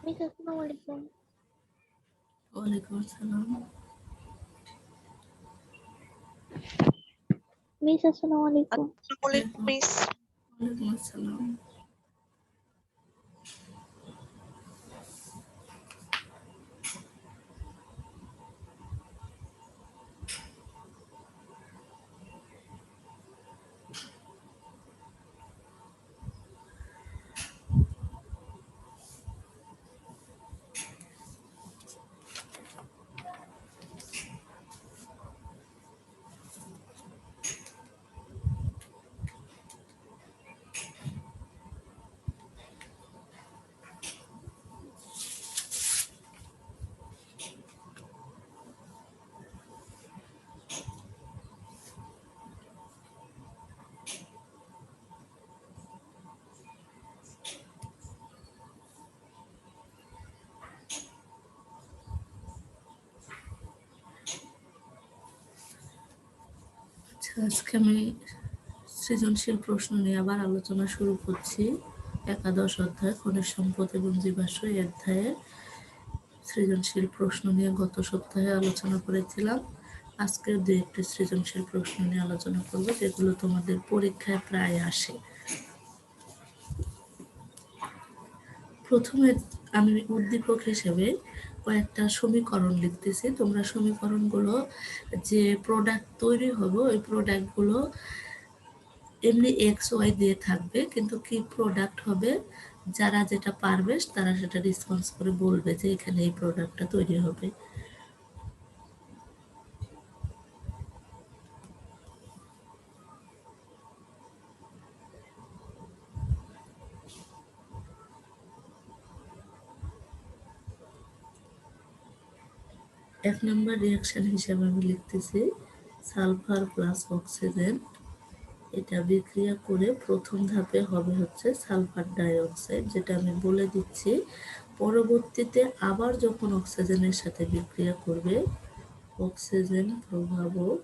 Miss আসসালামু আলাইকুম। ওয়ালাইকুম আসসালাম। মিস আসসালামু আলাইকুম। আসসালামু আলাইকুম মিস। ওয়ালাইকুম আসসালাম। আজকে আমি সৃজনশীল প্রশ্ন নিয়ে আবার আলোচনা শুরু করছি। একাদশ অধ্যায় খনিজ সম্পদ এবং জীবাশ্ম এই অধ্যায়ে সৃজনশীল প্রশ্ন নিয়ে গত সপ্তাহে আলোচনা করেছিলাম। আজকের দু একটি সৃজনশীল প্রশ্ন নিয়ে আলোচনা করব, যেগুলো তোমাদের পরীক্ষায় প্রায় আসে। প্রথমে আমি উদ্দীপক হিসেবে কয়েকটা সমীকরণ লিখতেছি। তোমরা সমীকরণগুলো, যে প্রোডাক্ট তৈরি হবে ওই প্রোডাক্টগুলো এমনি এক্স ওয়াই দিয়ে থাকবে, কিন্তু কি প্রোডাক্ট হবে যারা যেটা পারবে তারা সেটা রেসপন্স করে বলবে যে এখানে এই প্রোডাক্টটা তৈরি হবে। এক নম্বর রিয়াকশন হিসেবে আমি লিখতেছি সালফার প্লাস অক্সিজেন, এটা বিক্রিয়া করে প্রথম ধাপে হবে হচ্ছে সালফার ডাইঅক্সাইড, যেটা আমি বলে দিচ্ছি। পরবর্তীতে আবার যখন অক্সিজেনের সাথে বিক্রিয়া করবে, অক্সিজেন প্রভাবক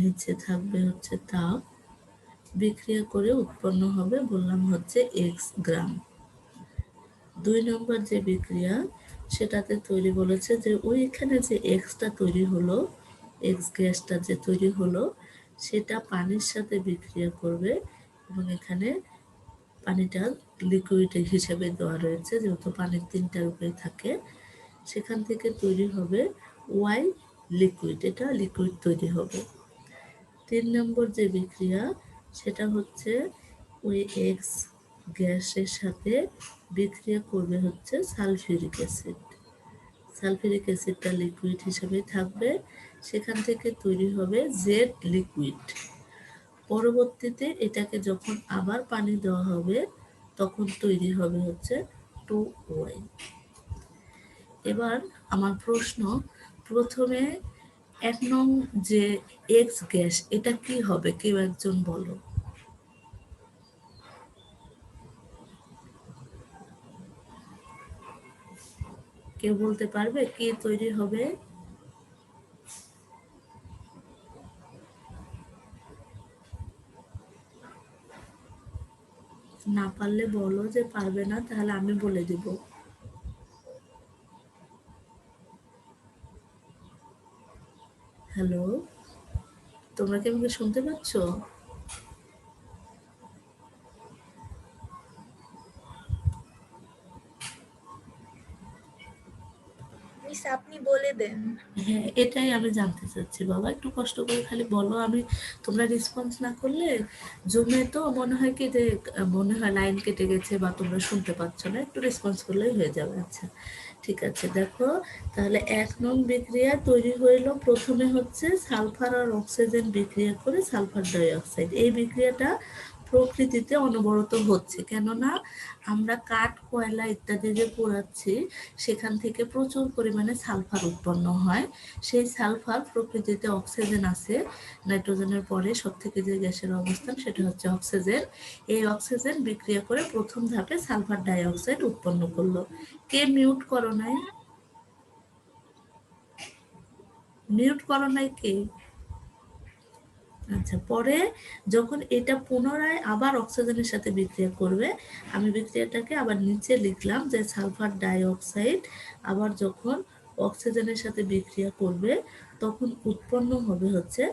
নিচে থাকবে হচ্ছে তাপ, বিক্রিয়া করে উৎপন্ন হবে বললাম হচ্ছে এক্স গ্রাম। 2 নম্বর যে বিক্রিয়া সেটাতে তৈরি বলেছে যে ওইখানে যে এক্সটা তৈরি হলো, এক্স গ্যাসটা যে তৈরি হলো সেটা পানির সাথে বিক্রিয়া করবে, এবং এখানে পানিটা লিকুইড হিসেবে দেওয়া রয়েছে, যেহেতু পানির 3টা রূপে থাকে। সেখান থেকে তৈরি হবে ওয়াই লিকুইড, এটা লিকুইড তৈরি হবে। 3 নম্বর যে বিক্রিয়া সেটা হচ্ছে ওই এক্স গ্যাসের সাথে বিক্রিয়া করবে হচ্ছে সালফিউরিক অ্যাসিড। সালফিউরিক অ্যাসিডটা লিকুইড হিসেবে থাকবে, সেখান থেকে তৈরি হবে জেড লিকুইড। পরবর্তীতে এটাকে যখন আবার পানি দেওয়া হবে তখন তৈরি হবে হচ্ছে 2Y। এবার আমার প্রশ্ন, প্রথমে 1 নং যে এক্স গ্যাস এটা কি হবে, কেউ একজন বলো। কেউ বলতে পারবে কি তৈরি হবে? না পারলে বলো যে পারবে না, তাহলে আমি বলে দিব। হ্যালো, তোমরা কি আমাকে শুনতে পাচ্ছ? মিস আপনি বলে দেন। হ্যাঁ, এটাই আমি জানতে চাচ্ছি বাবা, একটু কষ্ট করে খালি বলো। আমি, তোমরা রেসপন্স না করলে জমে তো মনে হয় কি যে মনে হয় লাইন কেটে গেছে বা তোমরা শুনতে পাচ্ছ না, একটু রেসপন্স করলেই হয়ে যাবে। আচ্ছা ঠিক আছে, দেখো তাহলে 1 নং বিক্রিয়া তৈরি হইল, প্রথমে হচ্ছে সালফার আর অক্সিজেন বিক্রিয়া করে সালফার ডাইঅক্সাইড। এই বিক্রিয়াটা প্রকৃতিতে অনবরত হচ্ছে, কেননা আমরা কাঠ, কয়লা ইত্যাদি যে পোড়াচ্ছি সেখান থেকে প্রচুর পরিমাণে সালফার উৎপন্ন হয়। সেই সালফার প্রকৃতিতে অক্সিজেন আছে, নাইট্রোজেনের পরে সব থেকে যে গ্যাসের অবস্থান সেটা হচ্ছে অক্সিজেন। এই অক্সিজেন বিক্রিয়া করে প্রথম ধাপে সালফার ডাইঅক্সাইড উৎপন্ন করলো। কে মিউট করো নাই? মিউট করো নাই কে? আচ্ছা, পরে যখন এটা পুনরায় আবার অক্সিজেনের সাথে বিক্রিয়া করবে, আমি বিক্রিয়াটাকে আবার নিচে লিখলাম যে সালফার ডাইঅক্সাইড আবার যখন অক্সিজেনের সাথে বিক্রিয়া করবে তখন উৎপন্ন হবে হচ্ছে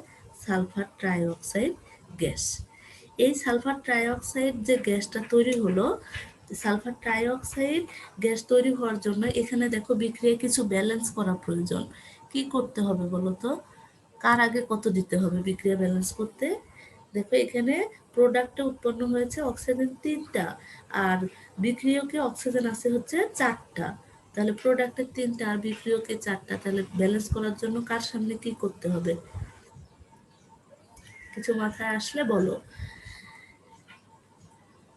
সালফার ট্রাইঅক্সাইড গ্যাস। এই সালফার ট্রাইঅক্সাইড যে গ্যাসটা তৈরি হলো, সালফার ট্রাইঅক্সাইড গ্যাস তৈরি হওয়ার জন্য এখানে দেখো বিক্রিয়া কিছু ব্যালেন্স করা প্রয়োজন। কি করতে হবে বলো তো? কার আগে কত দিতে হবে বিক্রিয়া ব্যালেন্স করতে? দেখো এখানে প্রোডাক্টে উৎপন্ন হয়েছে অক্সিজেন 3টা আর বিক্রিয়কে অক্সিজেন আছে হচ্ছে 4টা। তাহলে প্রোডাক্টের 3টা আর বিক্রিয়কে 4টা, তাহলে ব্যালেন্স করার জন্য কার সামনে কি করতে হবে? কিছু মাথায় আসলে বলো।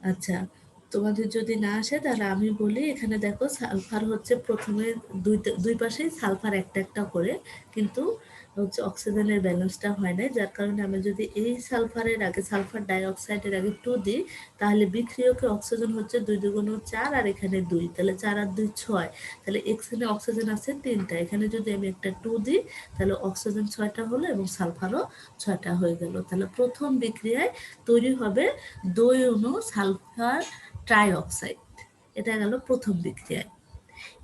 আচ্ছা, তোমাদের যদি না আসে তাহলে আমি বলি। এখানে দেখো সালফার হচ্ছে প্রথমে দুই পাশেই সালফার একটা একটা করে, কিন্তু হচ্ছে অক্সিজেনের ব্যালেন্সটা হয় না, যার কারণে আমি যদি এই সালফারের আগে সালফার ডাইঅক্সাইডের আগে 2 দিই তাহলে বিক্রিয়কে অক্সিজেন হচ্ছে 2 দুগুণ 4 আর এখানে 2, তাহলে 4 আর 2 6, তাহলে এখানে অক্সিজেন আছে 3টা, এখানে যদি আমি একটা 2 দিই তাহলে অক্সিজেন 6টা হলো এবং সালফারও 6টা হয়ে গেল। তাহলে প্রথম বিক্রিয়ায় তৈরি হবে 2 অণু সালফার ট্রাইঅক্সাইড, এটা গেল প্রথম বিক্রিয়ায়।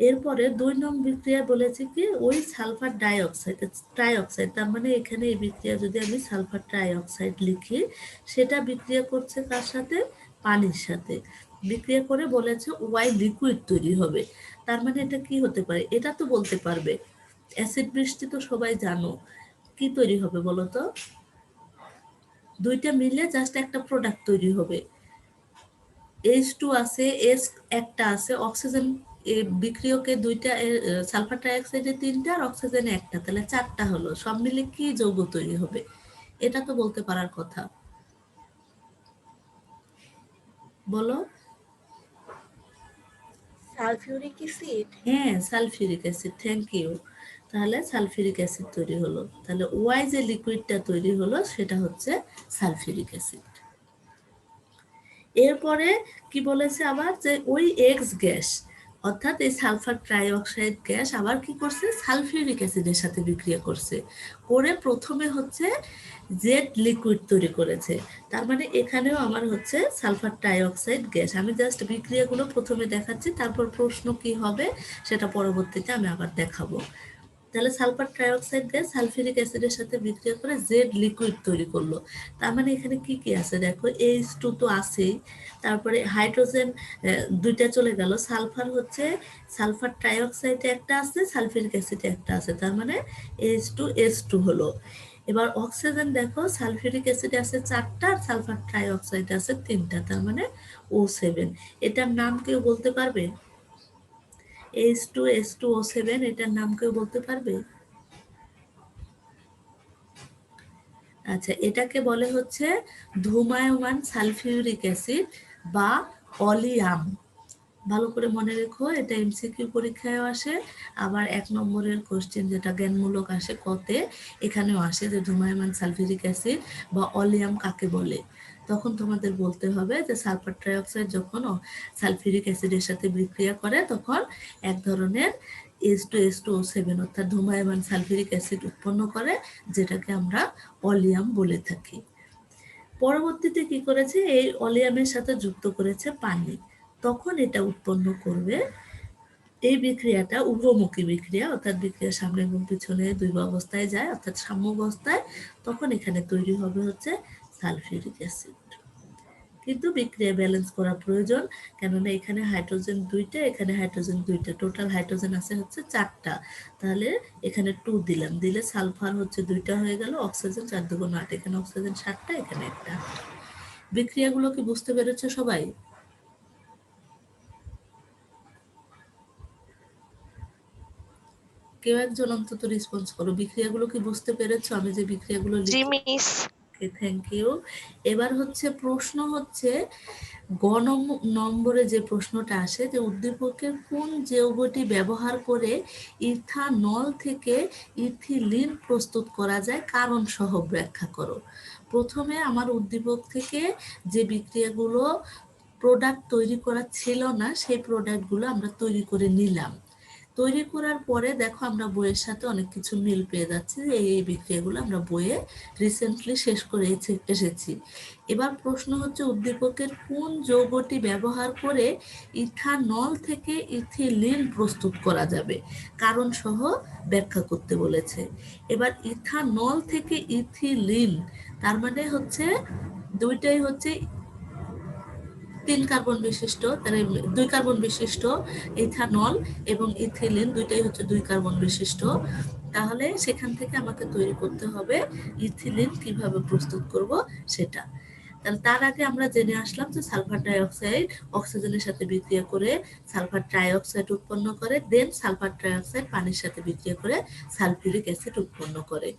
এরপরে 2 নং বিক্রিয়া বলেছে কি ওই সালফার ডাইঅক্সাইড ট্রাইঅক্সাইড, তার মানে এখানে এই বিক্রিয়া যদি আমি সালফার ট্রাইঅক্সাইড লিখি, সেটা বিক্রিয়া করছে কার সাথে? পানির সাথে। বিক্রিয়া করে বলেছে ওয়াই লিকুইড তৈরি হবে। তার মানে এটা কি হতে পারে? এটা তো বলতে পারবে। অ্যাসিড বৃষ্টি তো সবাই জানো, কি তৈরি হবে বলো তো? দুইটা মিলে জাস্ট একটা প্রোডাক্ট তৈরি হবে। H2 আছে, S একটা আছে, অক্সিজেন বিক্রিয়কে দুইটা, সালফার ট্রাইঅক্সাইডে 3টা আর অক্সিজেনে একটা, তাহলে 4টা হলো। সব মিলে কি যৌগ তৈরি হবে? এটা তো বলতে পারার কথা, বলো। Sulphuric acid. হ্যাঁ, সালফিউরিক অ্যাসিড, থ্যাংক ইউ। তাহলে সালফিউরিক অ্যাসিড তৈরি হলো। তাহলে ওয়াই যে লিকুইডটা তৈরি হলো সেটা হচ্ছে সালফিউরিক অ্যাসিড। এরপরে কি বলেছে আবার, যে ওই এক্স গ্যাস অর্থাৎ এই সালফার ট্রাইঅক্সাইড গ্যাস আবার কি করছে? সালফিউরিক অ্যাসিডের সাথে বিক্রিয়া করছে, করে প্রথমে হচ্ছে জেড লিকুইড তৈরি করেছে। তার মানে এখানেও আমার হচ্ছে সালফার ট্রাইঅক্সাইড গ্যাস। আমি জাস্ট বিক্রিয়াগুলো প্রথমে দেখাচ্ছি, তারপর প্রশ্ন কি হবে সেটা পরবর্তীতে আমি আবার দেখাবো। তাহলে সালফার ট্রাইঅক্সাইড গ্যাস সালফিউরিক অ্যাসিডের সাথে বিক্রিয়া করে জেড লিকুইড তৈরি করলো। তার মানে এখানে কি কি আছে দেখো, H2 তো আছেই, তারপরে হাইড্রোজেন 2টা চলে গেল, সালফার হচ্ছে সালফার ট্রাইঅক্সাইডে একটা আছে, সালফিউরিক অ্যাসিডে একটা আছে, তার মানে H2S2 হলো। এবার অক্সিজেন দেখো, সালফিউরিক অ্যাসিডে আছে 4টা আর সালফার ট্রাইঅক্সাইডে আছে 3টা, তার মানে O7। এটার নাম কেউ বলতে পারবে? H2S2O7 এটার নাম কেউ বলতে পারবে? আচ্ছা, এটাকে বলে হচ্ছে ধূমায়মান সালফিউরিক অ্যাসিড বা অলিয়াম। ভালো করে মনে রেখো, এটা এমসিকিউ পরীক্ষায়ও আসে, আবার 1 নম্বরের কোশ্চেন যেটা জ্ঞানমূলক আসে কতে, এখানেও আসে যে ধূমায়মান সালফিউরিক অ্যাসিড বা অলিয়াম কাকে বলে। তখন তোমাদের বলতে হবে যে সালফার ট্রাইঅক্সাইড যখন সালফিউরিক অ্যাসিডের সাথে বিক্রিয়া করে তখন এক ধরনের H2S2O7 অর্থাৎ ধূমায়মান সালফিউরিক অ্যাসিড উৎপন্ন করে, যেটাকে আমরা অলিয়াম বলে থাকি। পরবর্তীতে কি করেছে, এই অলিয়ামের সাথে যুক্ত করেছে পানি, তখন এটা উৎপন্ন করবে। এই বিক্রিয়াটা উভমুখী বিক্রিয়া, অর্থাৎ বিক্রিয়া সামনে এবং পিছনে দুই অবস্থায় যায়, অর্থাৎ সাম্য অবস্থায়, তখন এখানে তৈরি হবে হচ্ছে সালফিউরিক অ্যাসিড। কিন্তু বিক্রিয়া ব্যালেন্স করা প্রয়োজন, কেননা এখানে হাইড্রোজেন 2টা, এখানে হাইড্রোজেন 2টা, টোটাল হাইড্রোজেন আছে হচ্ছে 4টা, তাহলে এখানে 2 দিলাম, দিলে সালফার হচ্ছে 2টা হয়ে গেল, অক্সিজেন 4 দুগুণ 8, এখানে অক্সিজেন 7টা, এখানে একটা। বিক্রিয়াগুলো কি বুঝতে পেরেছো সবাই? কেউ একজন অন্তত রেসপন্স করো, বিক্রিয়াগুলো কি বুঝতে পেরেছো? আমি যে বিক্রিয়াগুলো জি লিখি। মিস। Thank you. এবার হচ্ছে প্রশ্ন হচ্ছে গ নম্বরে যে প্রশ্নটা আসে, যে উদ্দীপকের কোন যৌগটি ব্যবহার করে ইথানল থেকে ইথিলিন প্রস্তুত করা যায় কারণ সহ ব্যাখ্যা করো। প্রথমে আমার উদ্দীপক থেকে যে বিক্রিয়াগুলো প্রোডাক্ট তৈরি করা ছিল না সেই প্রোডাক্টগুলো আমরা তৈরি করে নিলাম, তৈরি করার পরে দেখো আমরা বইয়ের সাথে অনেক কিছু মিল পেয়ে যাচ্ছি যে এই বিক্রিয়াগুলো আমরা বইয়ে রিসেন্টলি শেষ করে এসেছি। এবার প্রশ্ন হচ্ছে উদ্দীপকের কোন যৌগটি ব্যবহার করে ইথানল থেকে ইথিলিন প্রস্তুত করা যাবে, কারণ সহ ব্যাখ্যা করতে বলেছে। এবার ইথানল থেকে ইথিলিন, তার মানে হচ্ছে দুইটাই হচ্ছে 3 কার্বন বিশিষ্ট, তাহলে 2 কার্বন বিশিষ্ট ইথানল এবং ইথিলিন দুইটাই হচ্ছে 2 কার্বন বিশিষ্ট। তাহলে সেখান থেকে আমাকে তৈরি করতে হবে ইথিলিন কিভাবে প্রস্তুত করব সেটা। তাহলে তার আগে আমরা জেনে আসলাম যে সালফার ডাই অক্সাইড অক্সিজেনের সাথে বিক্রিয়া করে সালফার ট্রাই অক্সাইড উৎপন্ন করে, দেন সালফার ট্রাই অক্সাইড পানির সাথে বিক্রিয়া করে সালফিউরিক অ্যাসিড উৎপন্ন করে।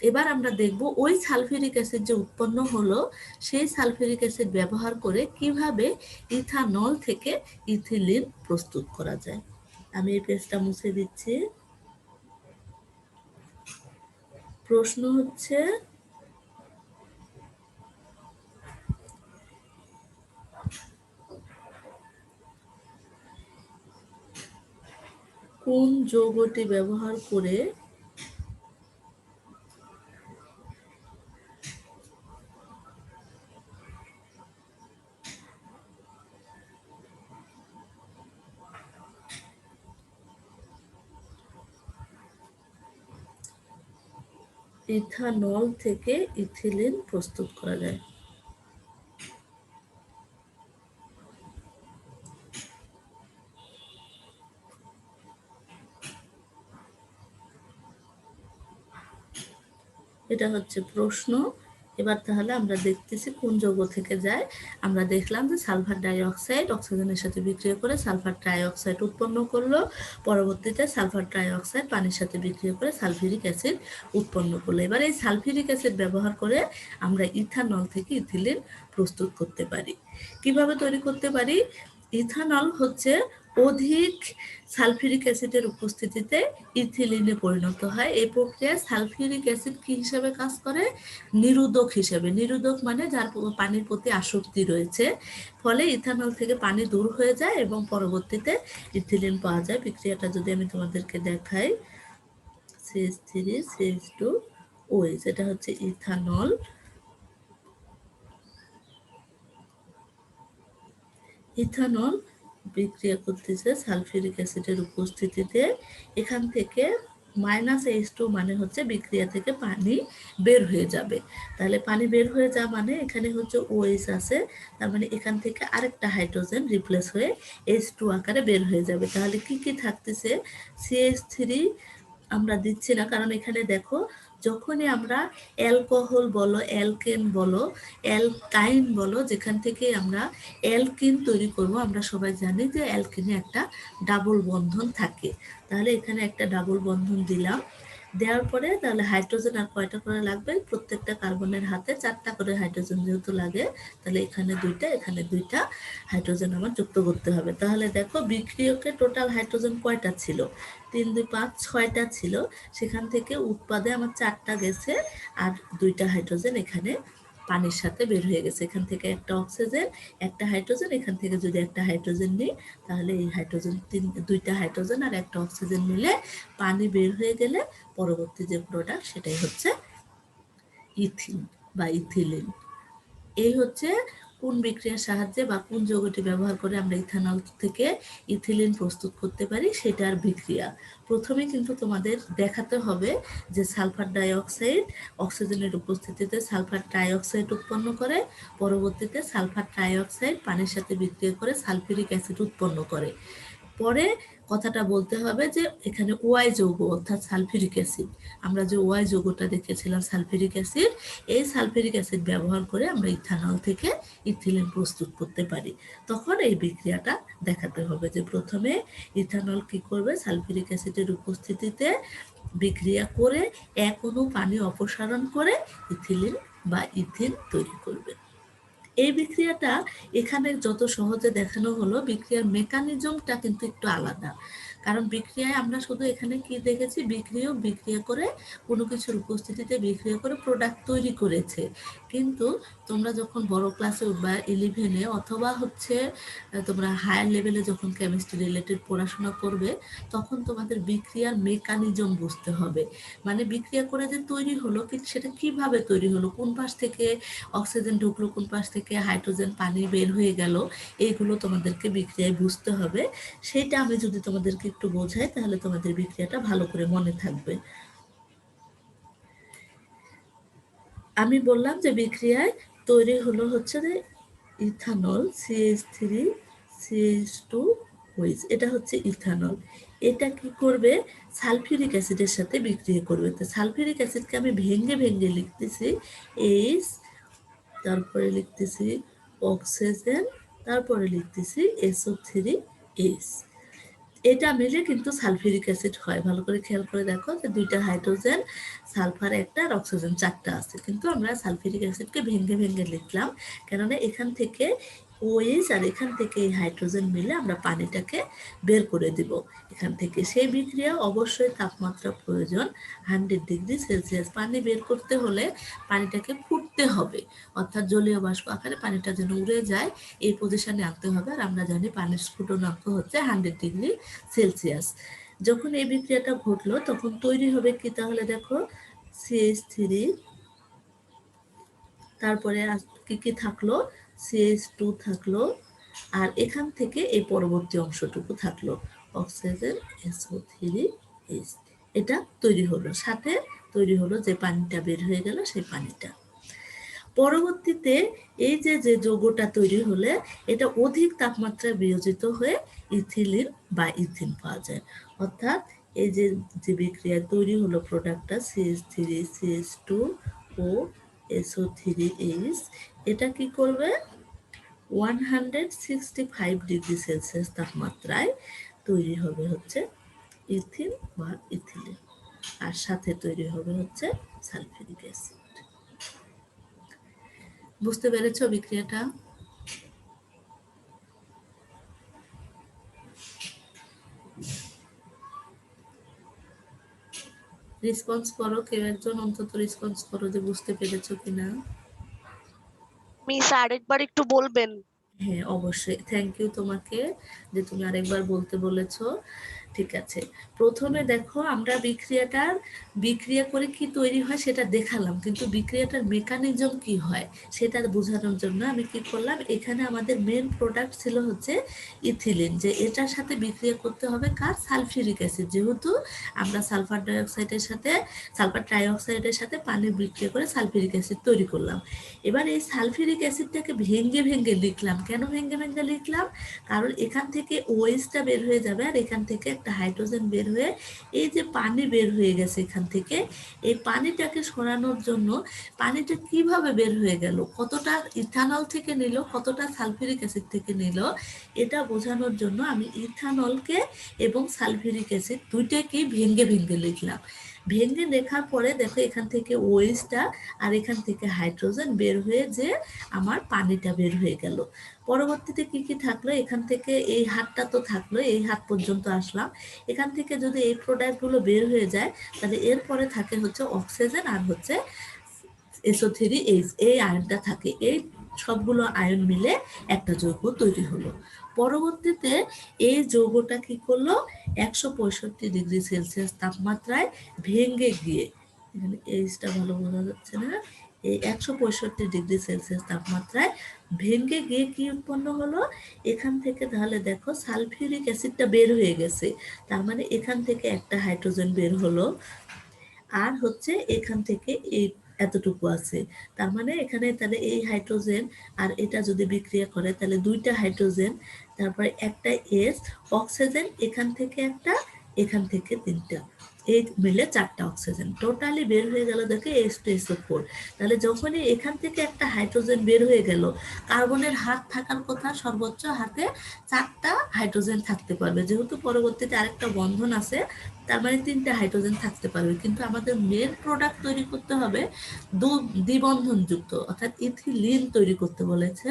এবার আমরা দেখব ওই সালফিউরিক অ্যাসিড যে উৎপন্ন হলো সেই সালফিউরিক অ্যাসিড ব্যবহার করে কিভাবে ইথানল থেকে ইথিলিন প্রস্তুত করা যায়। আমি এই পেজটা মুছে দিচ্ছি। প্রশ্ন হচ্ছে কোন যৌগটি ব্যবহার করে ইথানল থেকে ইথিলিন প্রস্তুত করা যায়। এটা হচ্ছে প্রশ্ন। এবার তাহলে আমরা দেখতেছি কোন যৌগ থেকে যায়। আমরা দেখলাম যে সালফার ডাই অক্সাইড অক্সিজেনের সাথে বিক্রিয়া করে সালফার ট্রাই অক্সাইড উৎপন্ন করলো, পরবর্তীতে সালফার ট্রাই অক্সাইড পানির সাথে বিক্রিয়া করে সালফিউরিক অ্যাসিড উৎপন্ন করলো। এবার এই সালফিউরিক অ্যাসিড ব্যবহার করে আমরা ইথানল থেকে ইথিলিন প্রস্তুত করতে পারি। কিভাবে তৈরি করতে পারি? ইথানল হচ্ছে অধিক সালফিউরিক অ্যাসিডের উপস্থিতিতে ইথিলিনে পরিণত হয়। এই প্রক্রিয়ায় সালফিউরিক অ্যাসিড কি হিসাবে কাজ করে? নিরোধক হিসাবে। নিরোধক মানে যার পানির প্রতি আসক্তি রয়েছে, ফলে ইথানল থেকে পানি দূর হয়ে যায় এবং পরবর্তীতে ইথিলিন পাওয়া যায়। বিক্রিয়াটা যদি আমি তোমাদেরকে দেখাই, CH3 CH2OH, এটা হচ্ছে ইথানল। ইথানল বিক্রিয়া করতেছে সালফিউরিক অ্যাসিডের উপস্থিতিতে। এখান থেকে -H2 মানে হচ্ছে বিক্রিয়া থেকে পানি বের হয়ে যাবে। তাহলে পানি বের হয়ে যাওয়া মানে এখানে হচ্ছে OH আছে, তার মানে এখান থেকে আরেকটা হাইড্রোজেন রিপ্লেস হয়ে H2 আকারে বের হয়ে যাবে। তাহলে কি কি থাকতেছে? CH3 আমরা দিচ্ছি না, কারণ এখানে দেখো যখনই আমরা অ্যালকোহল বলো, অ্যালকেন বলো, অ্যালকাইন বলো, যেখান থেকে আমরা অ্যালকিন তৈরি করব, আমরা সবাই জানি যে অ্যালকিনে একটা ডাবল বন্ধন থাকে। তাহলে এখানে একটা ডাবল বন্ধন দিলাম, দেওয়ার পরে তাহলে হাইড্রোজেন আর কয়টা করে লাগবে? প্রত্যেকটা কার্বনের হাতে 4টা করে হাইড্রোজেন যেহেতু লাগে, তাহলে এখানে 2টা এখানে 2টা হাইড্রোজেন আমার যুক্ত করতে হবে। তাহলে দেখো বিক্রিয়কে টোটাল হাইড্রোজেন কয়টা ছিল? 3 2 5 6টা ছিল। সেখান থেকে উৎপাদে আমার 4টা গেছে আর 2টা হাইড্রোজেন এখানে পানির সাথে বের হয়ে গেছে। এখান থেকে একটা অক্সিজেন একটা হাইড্রোজেন, এখান থেকে যদি একটা হাইড্রোজেন নিই তাহলে এই হাইড্রোজেন 2টা হাইড্রোজেন আর একটা অক্সিজেন মিলে পানি বের হয়ে গেলে পরবর্তী যে প্রোডাক্ট সেটাই হচ্ছে ইথিন বা ইথিলিন। এই হচ্ছে কোন বিক্রিয়ার সাহায্যে বা কোন যৌগটি ব্যবহার করে আমরা ইথানল থেকে ইথিলিন প্রস্তুত করতে পারি সেটার বিক্রিয়া। প্রথমে কিন্তু তোমাদের দেখাতে হবে যে সালফার ডাই অক্সাইড অক্সিজেনের উপস্থিতিতে সালফার ট্রাই অক্সাইড উৎপন্ন করে, পরবর্তীতে সালফার ট্রাই অক্সাইড পানির সাথে বিক্রিয়া করে সালফিউরিক অ্যাসিড উৎপন্ন করে। পরে কথাটা বলতে হবে যে এখানে ওয়াই যৌগ অর্থাৎ সালফিউরিক অ্যাসিড, আমরা যে ওয়াই যৌগটা দেখেছিলাম সালফিউরিক অ্যাসিড, এই সালফিউরিক অ্যাসিড ব্যবহার করে আমরা ইথানল থেকে ইথিলিন প্রস্তুত করতে পারি। তখন এই বিক্রিয়াটা দেখাতে হবে যে প্রথমে ইথানল কি করবে? সালফিউরিক অ্যাসিডের উপস্থিতিতে বিক্রিয়া করে এক অণু পানি অপসারণ করে ইথিলিন বা ইথিন তৈরি করবে। এই বিক্রিয়াটা এখানে যত সহজে দেখানো হলো, বিক্রিয়ার মেকানিজমটা কিন্তু একটু আলাদা। কারণ বিক্রিয়ায় আমরা শুধু এখানে কি দেখেছি? বিক্রিয়া করে কোনো কিছুর উপস্থিতিতে বিক্রিয়া করে প্রোডাক্ট তৈরি করেছে, কিন্তু তোমরা যখন বড় ক্লাসে উঠবা 11-এ অথবা হচ্ছে তোমরা হায়ার লেভেলে যখন কেমিস্ট্রি রিলেটেড পড়াশোনা করবে তখন তোমাদের বিক্রিয়ার মেকানিজম বুঝতে হবে। মানে বিক্রিয়া করে যে তৈরি হলো কিন্তু সেটা কিভাবে তৈরি হলো, কোন পাশ থেকে অক্সিজেন ঢুকলো, কোন পাশ থেকে হাইড্রোজেন পানি বের হয়ে গেল, এইগুলো তোমাদেরকে বিক্রিয়ায় বুঝতে হবে। সেটা আমি যদি তোমাদেরকে একটু বোঝাই তাহলে তোমাদের বিক্রিয়াটা ভালো করে মনে থাকবে। আমি বললাম যে বিক্রিয়ায় তৈরি হলো হচ্ছে যে ইথানল CH3 CH2 OH, এটা হচ্ছে ইথানল। এটা কি করবে, সালফিউরিক অ্যাসিডের সাথে বিক্রিয়া করবে। তো সালফিউরিক অ্যাসিডকে আমি ভেঙে ভেঙে লিখতেছি H, তারপরে লিখতেছি অক্সিজেন, তারপরে লিখতেছি SO3H। এটা মিলে কিন্তু সালফিউরিক অ্যাসিড হয়। ভালো করে খেয়াল করে দেখো যে দুইটা হাইড্রোজেন, সালফার একটা আর অক্সিজেন চারটা আছে, কিন্তু আমরা সালফিউরিক অ্যাসিডকে ভেঙে ভেঙে লিখলাম কেননা এখান থেকে OH আর এখান থেকে এই হাইড্রোজেন মিলে আমরা পানিটাকে বের করে দিব এখান থেকে। সেই বিক্রিয়া অবশ্যই তাপমাত্রা প্রয়োজন 100°C। পানি বের করতে হলে পানিটাকে ফুটতে হবে, অর্থাৎ জলীয় বাষ্প আকারে পানিটা যেন উড়ে যায় এই পজিশনে আনতে হবে। আর আমরা জানি পানির স্ফুটনাঙ্ক হচ্ছে 100°C। যখন এই বিক্রিয়াটা ঘটলো তখন তৈরি হবে কি, তাহলে দেখো CH3, তারপরে কি কি থাকলো, CH2 থাকলো, আর এখান থেকে এই পরবর্তী অংশটুকু থাকলো অক্সিজেন SO3H। এটা তৈরি হলো, সাথে তৈরি হলো যে পানিটা বের হয়ে গেল সেই পানিটা। পরবর্তীতে এই যে যে যৌগটা তৈরি হলে এটা অধিক তাপমাত্রায় বিয়োজিত হয়ে ইথিলিন বা ইথিন পাওয়া যায়। অর্থাৎ এই যে যে বিক্রিয়া তৈরি হলো প্রোডাক্টটা CH3 CH2 ও SO3H, এটা কি করবে 165°C তাপমাত্রায় তৈরি হবে হচ্ছে ইথিন বা ইথিলিন, আর সাথে তৈরি হবে হচ্ছে সালফিউরিক অ্যাসিড। বুঝতে পেরেছো বিক্রিয়াটা? রেসপন্স করো, কেউ একজন অন্তত রেসপন্স করো যে বুঝতে পেরেছো কিনা। মিস আরেকবার একটু বলবেন? হ্যাঁ অবশ্যই, থ্যাংক ইউ তোমাকে যে তুমি আরেকবার বলতে বলেছো। ঠিক আছে, প্রথমে দেখো আমরা বিক্রিয়া করে কি তৈরি হয় সেটা দেখালাম, কিন্তু বিক্রিয়াটার মেকানিজম কি হয় সেটা বোঝানোর জন্য আমি কি করলাম, এখানে আমাদের মেন প্রোডাক্ট ছিল হচ্ছে ইথিলিন, যে এটার সাথে বিক্রিয়া করতে হবে কার, সালফিউরিক অ্যাসিড। যেহেতু আমরা সালফার ট্রাইঅক্সাইডের সাথে পানি বিক্রিয়া করে সালফিউরিক অ্যাসিড তৈরি করলাম। এবার এই সালফিউরিক অ্যাসিডটাকে ভেঙে ভেঙে লিখলাম। কেন ভেঙে ভেঙে লিখলাম, কারণ এখান থেকে OH-টা বের হয়ে যাবে আর এখান থেকে একটা হাইড্রোজেন বের হয়ে এই যে পানি বের হয়ে গেছে এখান থেকে, এই পানিটাকে সরানোর জন্য পানিটা কিভাবে বের হয়ে গেল, কতটা ইথানল থেকে নিল, কতটা সালফিউরিক অ্যাসিড থেকে নিল, এটা বোঝানোর জন্য আমি ইথানলকে এবং সালফিউরিক অ্যাসিড দুইটাকেই ভেঙে ভেঙে লিখলাম। ভেঙে লেখার পরে দেখো এখান থেকে OH-টা আর এখান থেকে হাইড্রোজেন বের হয়ে যে আমার পানিটা বের হয়ে গেল। পরবর্তীতে কি কি থাকলো, এখান থেকে এই হাতটা তো থাকলো, এই হাত পর্যন্ত আসলাম। এখান থেকে যদি এই প্রোডাক্টগুলো বের হয়ে যায় তাহলে এরপরে থাকে হচ্ছে অক্সিজেন আর হচ্ছে SO3H, এই আয়নটা থাকে। এই সবগুলো আয়ন মিলে একটা যৌগ তৈরি হলো। পরবর্তীতে এই যৌগটা কি করলো 165°C তাপমাত্রায় ভেঙে গিয়ে, এখানে এইচটা ভালো বোঝা যাচ্ছে না, এই 165°C তাপমাত্রায় ভেঙে গিয়ে কি উৎপন্ন হলো, এখান থেকে তাহলে দেখো সালফিউরিক অ্যাসিডটা বের হয়ে গেছে, তার মানে এখান থেকে একটা হাইড্রোজেন বের হলো, আর হচ্ছে এখান থেকে এই এতটুকু আছে, তার মানে এখানে তাহলে এই হাইড্রোজেন আর এটা যদি বিক্রিয়া করে তাহলে দুইটা হাইড্রোজেন, তারপরে একটা এস, অক্সিজেন এখান থেকে একটা, এখান থেকে তিনটা, এই মিলে চারটা অক্সিজেন, টোটালি বের হয়ে গেল দেখে H2SO4। তাহলে যখনই এখান থেকে একটা হাইড্রোজেন বের হয়ে গেল, কার্বনের হাত থাকার কথা, সর্বোচ্চ হাতে চারটা হাইড্রোজেন থাকতে পারবে, যেহেতু পরবর্তীতে আরেকটা বন্ধন আছে তার মানে তিনটা হাইড্রোজেন থাকতে পারবে, কিন্তু আমাদের মেন প্রোডাক্ট তৈরি করতে হবে দ্বিবন্ধনযুক্ত, অর্থাৎ ইথিলিন তৈরি করতে বলেছে।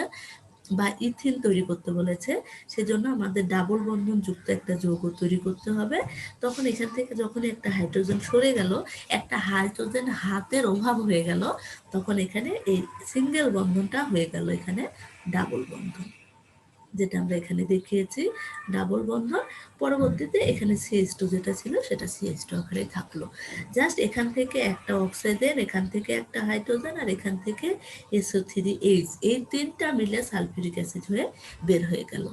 বা ইথিন তৈরি করতে বলেছে, সেজন্য আমাদের ডাবল বন্ধন যুক্ত একটা যৌগ তৈরি করতে হবে। তখন এখান থেকে যখন একটা হাইড্রোজেন সরে গেল, একটা হাইড্রোজেন হাতের অভাব হয়ে গেল, তখন এখানে এই সিঙ্গেল বন্ধনটা হয়ে গেল এখানে ডাবল বন্ধন, যেটা আমরা এখানে দেখিয়েছি ডাবল বন্ধন। পরবর্তীতে এখানে CH2 যেটা ছিল সেটা CH2 আকারে থাকলো। জাস্ট এখান থেকে একটা অক্সিজেন, এখান থেকে একটা হাইড্রোজেন, আর এখান থেকে SO3H, এই তিনটা মিলে সালফিউরিক অ্যাসিড হয়ে বের হয়ে গেল।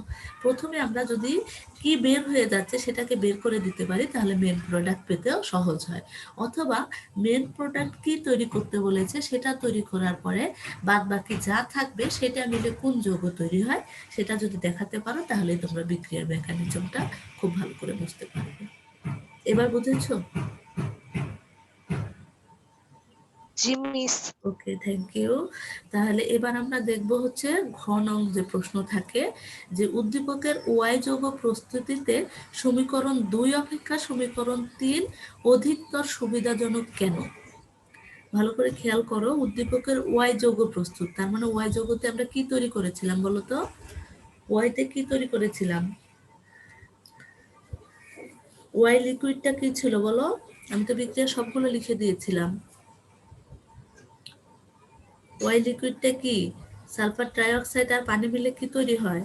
প্রথমে আমরা যদি কি বের হয়ে যাচ্ছে সেটাকে বের করে দিতে পারি, তাহলে মেন প্রোডাক্ট পেতেও সহজ হয়। অথবা মেন প্রোডাক্ট কি তৈরি করতে বলেছে সেটা তৈরি করার পরে বাদ বাকি যা থাকবে সেটা মিলে কোন যৌগ তৈরি হয় সেটা যদি দেখাতে পারো, তাহলে তোমরা বিক্রিয়ার মেকানিজমটা খুব ভালো করে বুঝতে পারবে। এবার বুঝেছো? জি মিস। Okay, thank you. তাহলে এবার আমরা দেখব হচ্ছে ঘ নং যে প্রশ্ন থাকে, যে উদ্দীপকের ওয়াই যৌগ প্রস্তুতিতে সমীকরণ 2 অপেক্ষা সমীকরণ 3 অধিকতর সুবিধাজনক কেন? ভালো করে খেয়াল করো, উদ্দীপকের ওয়াই যৌগ প্রস্তুত, তার মানে ওয়াই যৌগতে আমরা কি তৈরি করেছিলাম বলো তো? ওয়াইতে কি তৈরি করেছিলাম? ওয়াই লিকুইডটা কি ছিল বলো? আমি তো বিক্রিয়া সবগুলো লিখে দিয়েছিলাম। ওয়াই লিকুইডটা কি? সালফার ট্রাইঅক্সাইড আর পানি মিলে কি তৈরি হয়?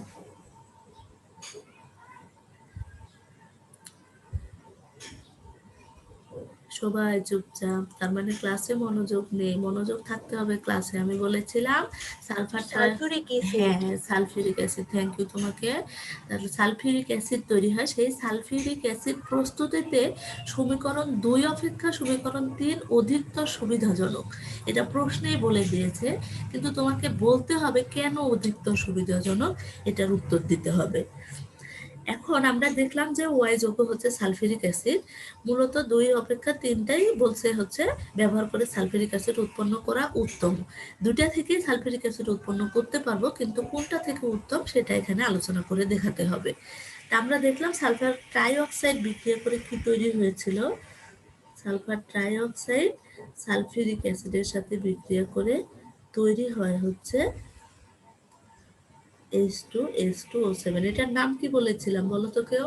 সবাই চুপচাপ, তার মানে ক্লাসে মনোযোগ নেই। মনোযোগ থাকতে হবে ক্লাসে। আমি বলেছিলাম সালফার সালফিউরিক অ্যাসিড। হ্যাঁ, সালফিউরিক অ্যাসিড। থ্যাংক ইউ তোমাকে। তাহলে সালফিউরিক অ্যাসিড তৈরি হয়, সেই সালফিউরিক অ্যাসিড প্রস্তুতিতে সমীকরণ 2 অপেক্ষা সমীকরণ 3 অধিকতর সুবিধাজনক। এটা প্রশ্নেই বলে দিয়েছে, কিন্তু তোমাকে বলতে হবে কেন অধিকতর সুবিধাজনক, এটার উত্তর দিতে হবে। এখন আমরা দেখলাম যে ওয়াই যৌগ হচ্ছে সালফিউরিক অ্যাসিড, মূলত 2 অপেক্ষা 3টাই বলছে হচ্ছে ব্যবহার করে সালফিউরিক অ্যাসিড উৎপন্ন করা উত্তম। দুটা থেকেই সালফিউরিক অ্যাসিড উৎপন্ন করতে পারবো, কিন্তু কোনটা থেকে উত্তম সেটা এখানে আলোচনা করে দেখাতে হবে। তা আমরা দেখলাম সালফার ট্রাইঅক্সাইড বিক্রিয়া করে কি তৈরি হয়েছিল? সালফার ট্রাইঅক্সাইড সালফিউরিক অ্যাসিডের সাথে বিক্রিয়া করে তৈরি হয় হচ্ছে H2SO7। এটার নাম কি বলেছিলাম বলো তো কেউ?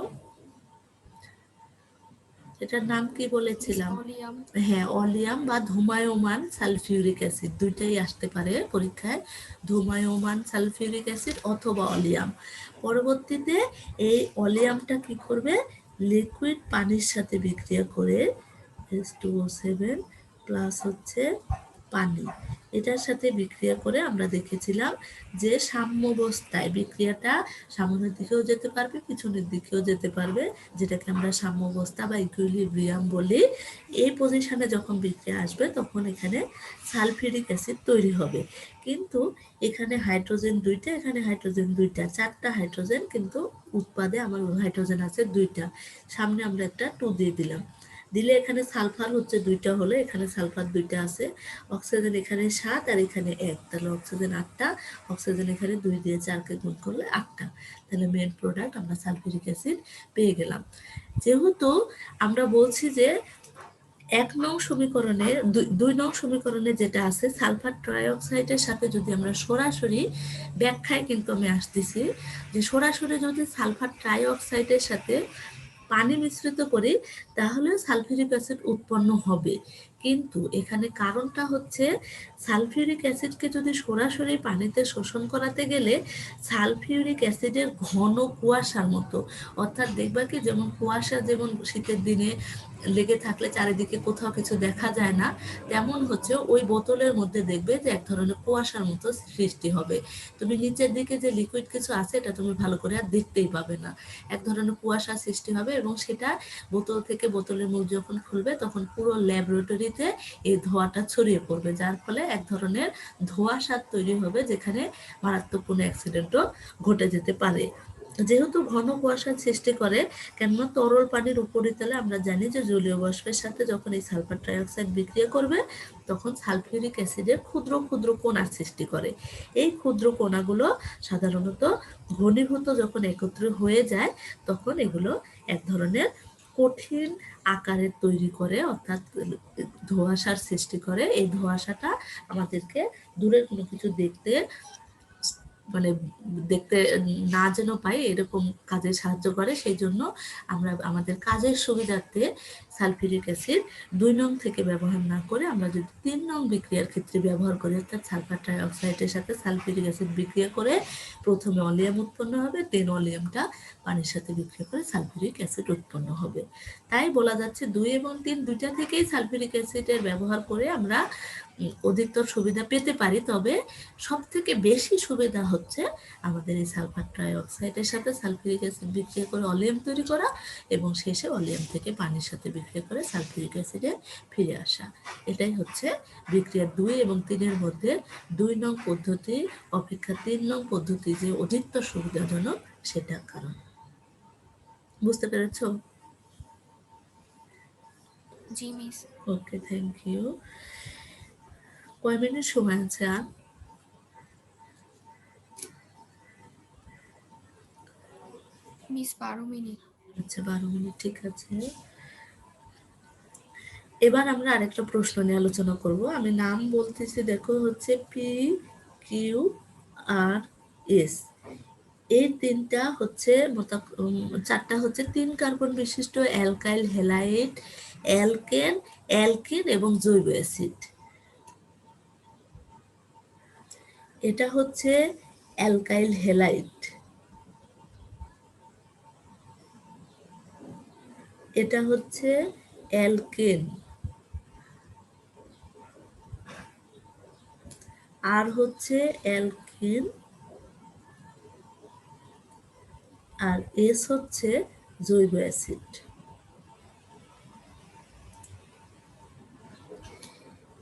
এটার নাম কি বলেছিলাম? হ্যাঁ, অলিয়াম বা ধুমায়মান সালফিউরিক অ্যাসিড, দুইটাই আসতে পারে পরীক্ষায়, ধুমায়মান সালফিউরিক অ্যাসিড অথবা অলিয়াম। পরবর্তীতে এই অলিয়ামটা কি করবে? লিকুইড পানির সাথে বিক্রিয়া করে H2O7 প্লাস হচ্ছে পানি, এটার সাথে বিক্রিয়া করে আমরা দেখেছিলাম যে সাম্যাবস্থায় বিক্রিয়াটা সামনের দিকেও যেতে পারবে, পিছনের দিকেও যেতে পারবে, যেটাকে আমরা সাম্যাবস্থা বা ইকুইলিব্রিয়াম বলি। এই পজিশনে যখন বিক্রিয়া আসবে তখন এখানে সালফিউরিক অ্যাসিড তৈরি হবে। কিন্তু এখানে হাইড্রোজেন 2টা, এখানে হাইড্রোজেন 2টা, 4টা হাইড্রোজেন, কিন্তু উৎপাদে আমার হাইড্রোজেন আছে 2টা। সামনে আমরা একটা 2 দিয়ে দিলাম, দিলে এখানে সালফার হচ্ছে 2টা হলো, এখানে সালফার 2টা আছে, অক্সিজেন এখানে 7 আর এখানে 1, তাহলে অক্সিজেন 8টা, অক্সিজেন এখানে 2 দিয়ে 4কে গুণ করলে 8টা, তাহলে মেন প্রোডাক্ট আমরা সালফিউরিক অ্যাসিড পেয়ে গেলাম। যেহেতু আমরা বলছি যে 1 নং সমীকরণে 2 নং সমীকরণে যেটা আছে সালফার ট্রাইঅক্সাইডের সাথে যদি আমরা সরাসরি ব্যাখ্যায় কিন্তু আমি আসতেছি যে সরাসরি যদি সালফার ট্রাইঅক্সাইডের সাথে পানি মিশ্রিত করি তাহলে সালফিউরিক অ্যাসিড উৎপন্ন হবে। কিন্তু এখানে কারণটা হচ্ছে সালফিউরিক অ্যাসিডকে যদি সরাসরি পানিতে শোষণ করাতে গেলে সালফিউরিক অ্যাসিডের ঘন কুয়াশার মতো, অর্থাৎ দেখবা কি যেমন কুয়াশা যেমন শীতের দিনে লেগে থাকলে চারিদিকে কোথাও কিছু দেখা যায় না, তেমন হচ্ছে ওই বোতলের মধ্যে দেখবে যে এক ধরনের কুয়াশার মতো সৃষ্টি হবে। তুমি নিচের দিকে যে লিকুইড কিছু আছে এটা তুমি ভালো করে আর দেখতেই পাবে না, এক ধরনের কুয়াশা সৃষ্টি হবে, এবং সেটা বোতল থেকে বোতলের মুখ যখন খুলবে তখন পুরো ল্যাবরেটরিতে এই ধোঁয়াটা ছড়িয়ে পড়বে, যার ফলে এক ধরনের ধোঁয়াশা তৈরি হবে, যেখানে মারাত্মক কোনো অ্যাক্সিডেন্টও ঘটে যেতে পারে। যেহেতু ঘন কুয়াশার সৃষ্টি করে, কেননা তরল পানির উপরিতলে আমরা জানি যে জলীয় বাষ্পের সাথে যখন এই সালফার ট্রাইঅক্সাইড বিক্রিয়া করবে তখন সালফিউরিক অ্যাসিডের ক্ষুদ্র ক্ষুদ্র কণার সৃষ্টি করে। এই ক্ষুদ্র কণাগুলো সাধারণত ঘনীভূত যখন একত্র হয়ে যায় তখন এগুলো এক ধরনের কঠিন আকারের তৈরি করে, অর্থাৎ ধোঁয়াশার সৃষ্টি করে। এই ধোঁয়াশাটা আমাদেরকে দূরের কোনো কিছু দেখতে মানে দেখতে না যেন পাই এরকম কাজে সাহায্য করে। সেই জন্য আমরা আমাদের কাজের সুবিধার্থে সালফিউরিক অ্যাসিড 2 নং থেকে ব্যবহার না করে আমরা যদি 3 নং বিক্রিয়ার ক্ষেত্রে ব্যবহার করি, অর্থাৎ সালফার ট্রাইঅক্সাইডের সাথে সালফিউরিক অ্যাসিড বিক্রিয়া করে প্রথমে অলিয়াম উৎপন্ন হবে, দেন অলিয়ামটা পানির সাথে বিক্রিয়া করে সালফিউরিক অ্যাসিড উৎপন্ন হবে। তাই বলা যাচ্ছে 2 এবং 3 দুইটা থেকেই সালফিউরিক অ্যাসিডের ব্যবহার করে আমরা অধিকতর সুবিধা পেতে পারি। তবে সব থেকে বেশি সুবিধা হচ্ছে আমাদের এই সালফার ট্রাইঅক্সাইডের সাথে সালফিউরিক অ্যাসিড বিক্রিয়া করে অলিয়াম তৈরি করা এবং শেষে অলিয়াম থেকে পানির সাথে বিক্রিয়া করে সালফিউরিক অ্যাসিডে ফিরে আসা। এটাই হচ্ছে বিক্রিয়া 2 এবং 3 এর মধ্যে 2 নং পদ্ধতি অপেক্ষা 3 নং পদ্ধতি যে অধিকতর সুবিধাজনক সেটার কারণ। বুঝতে পেরেছ? জি মিস। Okay, thank you. কয় মিনিট সময় আছে আর? Miss 12 minute. আচ্ছা, 12 মিনিট, ঠিক আছে। এবার আমরা আরেকটা প্রশ্ন নিয়ে আলোচনা করব। আমি নাম বলতেছি, দেখো হচ্ছে পি কিউ আর এস। এই তিনটা হচ্ছে চারটা হচ্ছে 3 কার্বন বিশিষ্ট অ্যালকাইল হ্যালাইড, অ্যালকেন, অ্যালকিন এবং জৈব অ্যাসিড। এটা হচ্ছে অ্যালকাইল হ্যালাইড, এটা হচ্ছে অ্যালকেন, আর হচ্ছে অ্যালকিন, আর এস হচ্ছে জৈব অ্যাসিড।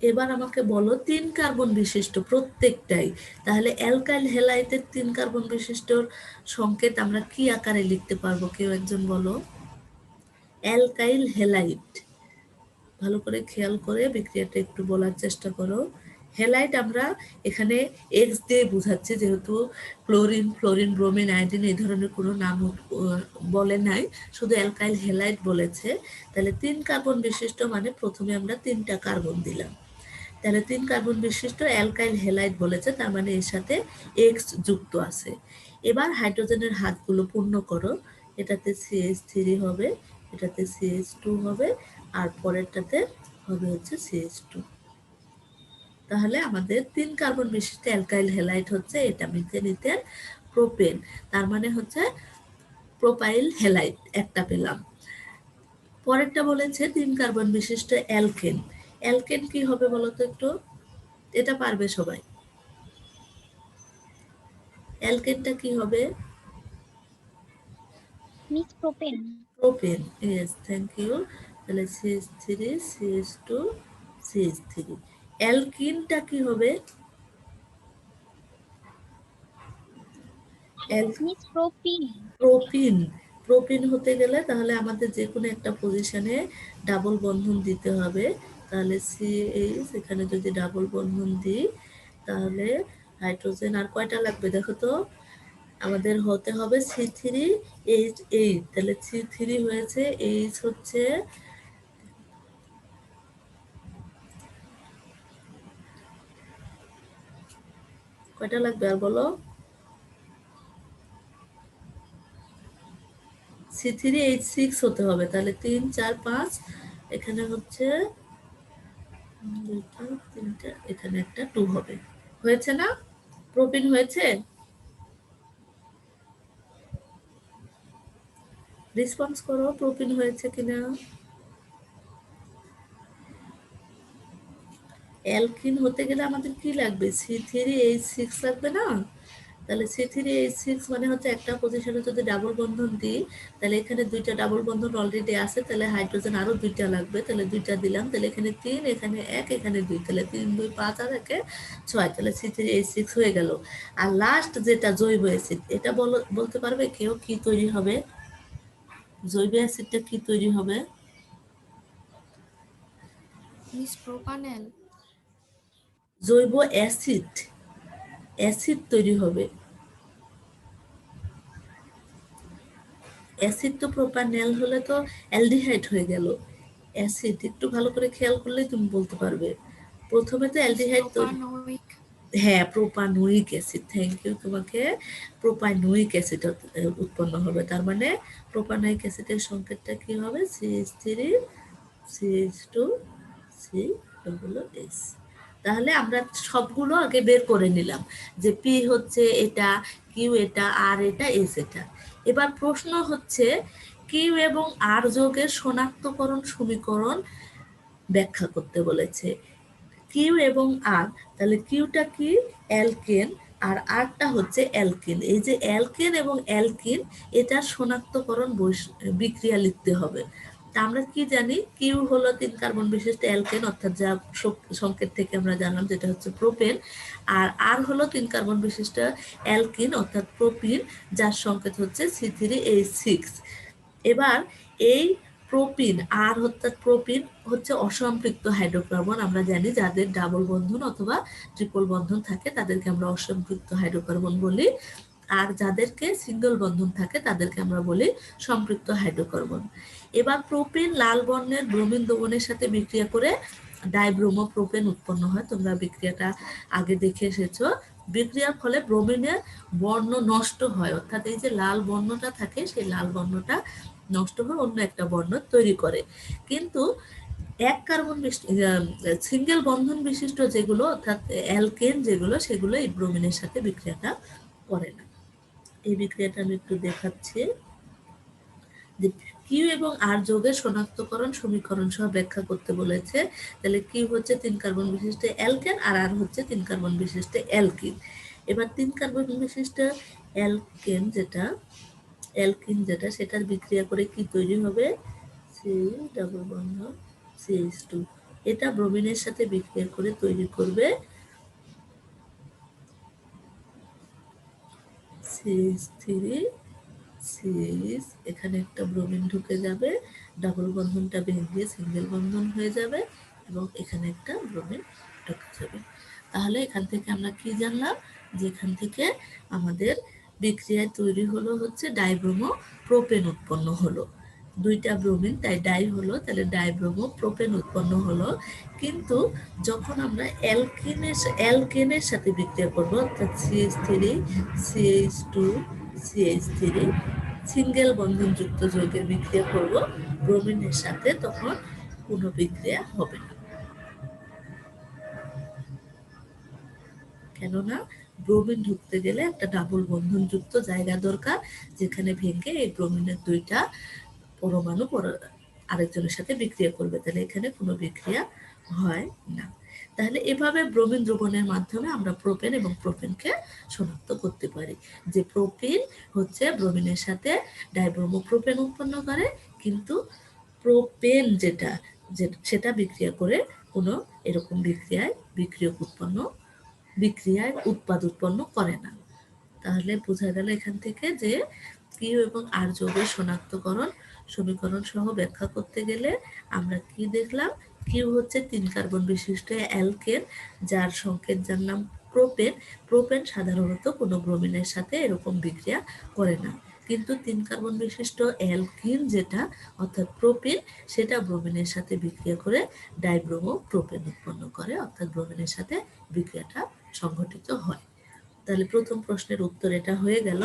এবার আমাকে বলো 3 কার্বন বিশিষ্ট প্রত্যেকটাই, তাহলে অ্যালকাইল হ্যালাইডের 3 কার্বন বিশিষ্ট সংকেত আমরা কি আকারে লিখতে পারবো? কেউ একজন বলো। অ্যালকাইল হ্যালাইড, ভালো করে খেয়াল করে বিক্রিয়াটা একটু বলার চেষ্টা করো। হ্যালাইড আমরা এখানে এক্স দিয়ে বোঝাচ্ছি, যেহেতু ক্লোরিন, ফ্লোরিন, ব্রোমিন, আয়োডিন এই ধরনের কোনো নাম বলে নাই, শুধু অ্যালকাইল হ্যালাইড বলেছে। তাহলে 3 কার্বন বিশিষ্ট মানে প্রথমে আমরা 3টা কার্বন দিলাম, তাহলে 3 কার্বন বিশিষ্ট অ্যালকাইল হ্যালাইড বলেছে, তার মানে এর সাথে এক্স যুক্ত আছে। এবার হাইড্রোজেনের হাতগুলো পূর্ণ করো, এটাতে CH3 হবে, এটাতে CH2 হবে, আর পরেরটাতে হবে হচ্ছে CH2। তাহলে আমাদের 3 কার্বন বিশিষ্ট অ্যালকাইল হ্যালাইড হচ্ছে এটা মিথেন, ইথেন, প্রোপেন, তার মানে হচ্ছে প্রোপাইল হ্যালাইড একটা পেলাম। পরেরটা বলেছে 3 কার্বন বিশিষ্ট অ্যালকেন। অ্যালকেন কি হবে বলো তো একটু? এটা পারবে সবাই। অ্যালকেনটা কি হবে? Miss propane. Propane, yes, thank you. তাহলে CH3 CH2 CH3। অ্যালকিনটা কি হবে? Miss propene. প্রোপিন। প্রোপিন হতে গেলে তাহলে আমাদের যে কোনো একটা পজিশনে ডাবল বন্ধন দিতে হবে। তাহলে CH, এখানে যদি ডাবল বন্ধন দিই তাহলে হাইড্রোজেন আর কয়টা লাগবে দেখো তো? আমাদের হতে হবে C3H8, তাহলে C3 হয়েছে, H হচ্ছে কয়টা লাগবে আর বলো? C3H6 হতে হবে, তাহলে 3 4 5, এখানে হচ্ছে 2টা 3টা, এখানে একটা 2 হবে। হয়েছে না? প্রোপিন হয়েছে? রেসপন্স করো, প্রোপিন হয়েছে কিনা। অ্যালকিন হতে গেলে আমাদের কি লাগবে? C3H6 লাগবে না? তাহলে C3H6 মানে হচ্ছে একটা পজিশনে যদি ডাবল বন্ধন দিই, তাহলে এখানে 2টা ডাবল বন্ধন অলরেডি আছে, তাহলে হাইড্রোজেন আরো 2টা লাগবে, তাহলে 2টা দিলাম, তাহলে এখানে 3, এখানে 1, এখানে 2, তাহলে 3 2 5 আর 1 6, তাহলে C3H6 হয়ে গেল। আর লাস্ট যেটা জৈব অ্যাসিড, এটা বলতে পারবে কেউ কি তৈরি হবে? জৈব অ্যাসিডটা কি তৈরি হবে? মিস প্রোপানেল। জৈব অ্যাসিড, অ্যাসিড তৈরি হবে। অ্যাসিড তো প্রোপানেল হলে তো অ্যালডিহাইড হয়ে গেল। অ্যাসিড একটু ভালো করে খেয়াল করলেই তুমি বলতে পারবে। প্রথমে তো অ্যালডিহাইড তৈরি, প্রোপানোইক। হ্যাঁ, প্রোপানোয়িক অ্যাসিড, থ্যাংক ইউ তোমাকে। প্রোপানোয়িক অ্যাসিড উৎপন্ন হবে, তার মানে প্রোপানোয়িক অ্যাসিডের সংকেতটা কি হবে? CH3 CH2 COOH। তাহলে আমরা সবগুলো আগে বের করে নিলাম যে পি হচ্ছে এটা, কিউ এটা, আর এটা, এস এটা। এবার প্রশ্ন হচ্ছে কিউ এবং আর যোগের শনাক্তকরণ সমীকরণ ব্যাখ্যা করতে বলেছে। কিউ এবং আর, তাহলে কিউটা কি? অ্যালকেন, আর আরটা হচ্ছে অ্যালকিন। এই যে অ্যালকেন এবং অ্যালকিন, এটা শনাক্তকরণ বিক্রিয়া লিখতে হবে। তা আমরা কি জানি? কিউ হলো 3 কার্বন বিশিষ্ট অ্যালকেন, অর্থাৎ যা সংকেত থেকে আমরা জানলাম যেটা হচ্ছে প্রোপেন। আর আর হলো 3 কার্বন বিশিষ্ট অ্যালকিন অর্থাৎ প্রোপিন, যার সংকেত হচ্ছে C3H6। এবার এই প্রোপিন, আর অর্থাৎ প্রোপিন হচ্ছে অসম্পৃক্ত হাইড্রোকার্বন। আমরা জানি যাদের ডাবল বন্ধন অথবা ট্রিপল বন্ধন থাকে তাদেরকে আমরা অসম্পৃক্ত হাইড্রোকার্বন বলি, আর যাদেরকে সিঙ্গেল বন্ধন থাকে তাদেরকে আমরা বলি সম্পৃক্ত হাইড্রোকার্বন। এবার প্রোপিন লাল বর্ণের ব্রোমিন দ্রবণের সাথে বিক্রিয়া করে ডাইব্রোমো প্রোপেন উৎপন্ন হয়। তোমরা বিক্রিয়াটা আগে দেখে এসেছো। বিক্রিয়ার ফলে ব্রোমিনের বর্ণ নষ্ট হয়, অর্থাৎ এই যে লাল বর্ণটা থাকে সেই লাল বর্ণটা নষ্ট হয়ে অন্য একটা বর্ণ তৈরি করে। কিন্তু এক কার্বন সিঙ্গেল বন্ধন বিশিষ্ট যেগুলো অর্থাৎ অ্যালকেন যেগুলো, সেগুলো এই ব্রোমিনের সাথে বিক্রিয়াটা করে না। এই বিক্রিয়াটা আমি একটু দেখাচ্ছি যে কিউ এবং আর যোগের শনাক্তকরণ সমীকরণ সহ ব্যাখ্যা করতে বলেছে। তাহলে কিউ হচ্ছে 3 কার্বন বিশিষ্ট অ্যালকেন, আর আর হচ্ছে 3 কার্বন বিশিষ্ট অ্যালকিন। এবার 3 কার্বন বিশিষ্ট অ্যালকেন যেটা সেটার বিক্রিয়া করে কি তৈরি হবে? সি ডাবল বন্ধ CH2। এটা ব্রোমিনের সাথে বিক্রিয়া করে তৈরি করবে CH3 CH, এখানে একটা ব্রোমিন ঢুকে যাবে, ডাবল বন্ধনটা ভেঙে সিঙ্গেল বন্ধন হয়ে যাবে এবং এখানে একটা ব্রোমিন ঢুকে যাবে। তাহলে এখান থেকে আমরা কি জানলাম? যে এখান থেকে আমাদের বিক্রিয়ায় তৈরি হলো হচ্ছে ডাইব্রোমো প্রোপেন উৎপন্ন হলো। দুইটা ব্রোমিন তাই ডাই হলো, তাহলে ডাইব্রোমো প্রোপেন উৎপন্ন হলো। কিন্তু যখন আমরা অ্যালকেনের সাথে বিক্রিয়া করব অর্থাৎ CH3 CH2 CH3 সিঙ্গেল বন্ধনযুক্ত যৌগের বিক্রিয়া করব ব্রোমিনের সাথে, তখন কোনো বিক্রিয়া হবে না। কেননা ব্রোমিন ঢুকতে গেলে একটা ডাবল বন্ধনযুক্ত জায়গা দরকার, যেখানে ভেঙে এই ব্রোমিনের দুইটা পরমাণু আরেকজনের সাথে বিক্রিয়া করবে, তাহলে এখানে কোনো বিক্রিয়া হয় না। তাহলে এভাবে ব্রোমিন দ্রবণের মাধ্যমে আমরা প্রোপেন এবং প্রোপেনকে শনাক্ত করতে পারি যে প্রোপিন হচ্ছে ব্রোমিনের সাথে ডাইব্রোমো প্রোপেন উৎপন্ন করে, কিন্তু প্রোপেন যেটা সেটা বিক্রিয়া করে কোনো এরকম বিক্রিয়ায় উৎপাদ উৎপন্ন করে না। তাহলে বোঝা গেল এখান থেকে যে কিউ এবং আর যৌগের শনাক্তকরণ সমীকরণ সহ ব্যাখ্যা করতে গেলে আমরা কি দেখলাম? কিউ হচ্ছে 3 কার্বন বিশিষ্ট অ্যালকেন, যার সংকেত জানলাম প্রোপেন। প্রোপেন সাধারণত কোনো ব্রোমিনের সাথে এরকম বিক্রিয়া করে না, কিন্তু 3 কার্বন বিশিষ্ট অ্যালকিন যেটা অর্থাৎ প্রোপিন, সেটা ব্রোমিনের সাথে বিক্রিয়া করে ডাইব্রোমো প্রোপেন উৎপন্ন করে, অর্থাৎ ব্রোমিনের সাথে বিক্রিয়াটা সংঘটিত হয়। তাহলে প্রথম প্রশ্নের উত্তর এটা হয়ে গেল।